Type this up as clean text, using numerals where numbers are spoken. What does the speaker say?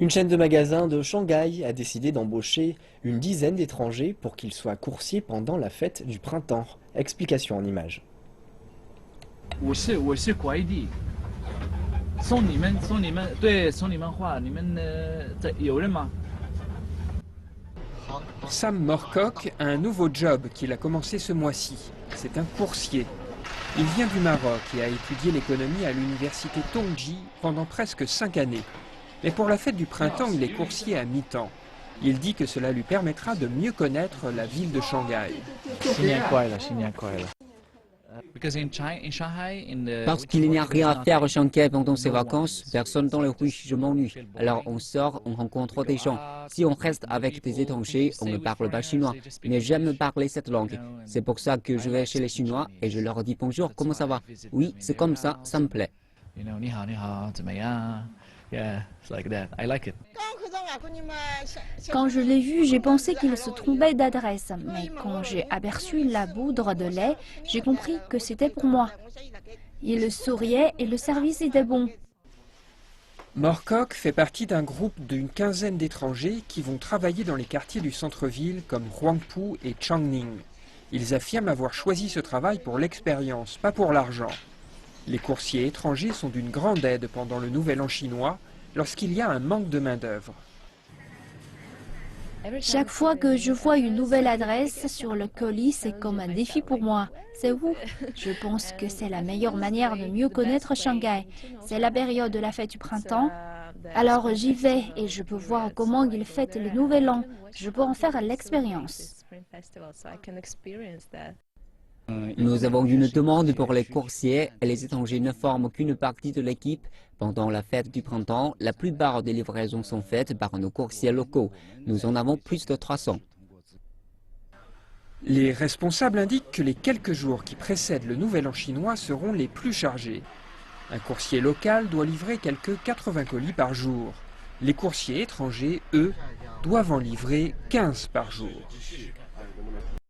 Une chaîne de magasins de Shanghai a décidé d'embaucher une dizaine d'étrangers pour qu'ils soient coursiers pendant la fête du printemps. Explication en images. 我是国ID，送你们话，有人吗？ Sam Morcock a un nouveau job qu'il a commencé ce mois-ci. C'est un coursier. Il vient du Maroc et a étudié l'économie à l'université Tongji pendant presque 5 années. Mais pour la fête du printemps, il est coursier à mi-temps. Il dit que cela lui permettra de mieux connaître la ville de Shanghai. Parce qu'il n'y a rien à faire à Shanghai pendant ces vacances, personne dans les rues, je m'ennuie. Alors on sort, on rencontre des gens. Si on reste avec des étrangers, on ne parle pas chinois. Mais j'aime parler cette langue. C'est pour ça que je vais chez les Chinois et je leur dis bonjour, comment ça va? Oui, c'est comme ça me plaît. Quand je l'ai vu, j'ai pensé qu'il se trompait d'adresse. Mais quand j'ai aperçu la poudre de lait, j'ai compris que c'était pour moi. Il souriait et le service était bon. Morcock fait partie d'un groupe d'une quinzaine d'étrangers qui vont travailler dans les quartiers du centre-ville comme Huangpu et Changning. Ils affirment avoir choisi ce travail pour l'expérience, pas pour l'argent. Les coursiers étrangers sont d'une grande aide pendant le Nouvel An chinois, lorsqu'il y a un manque de main-d'œuvre. Chaque fois que je vois une nouvelle adresse sur le colis, c'est comme un défi pour moi. C'est où? Je pense que c'est la meilleure manière de mieux connaître Shanghai. C'est la période de la fête du printemps. Alors j'y vais et je peux voir comment ils fêtent le Nouvel An. Je peux en faire l'expérience. Nous avons une demande pour les coursiers et les étrangers ne forment qu'une partie de l'équipe. Pendant la fête du printemps, la plupart des livraisons sont faites par nos coursiers locaux. Nous en avons plus de 300. Les responsables indiquent que les quelques jours qui précèdent le Nouvel An chinois seront les plus chargés. Un coursier local doit livrer quelques 80 colis par jour. Les coursiers étrangers, eux, doivent en livrer 15 par jour.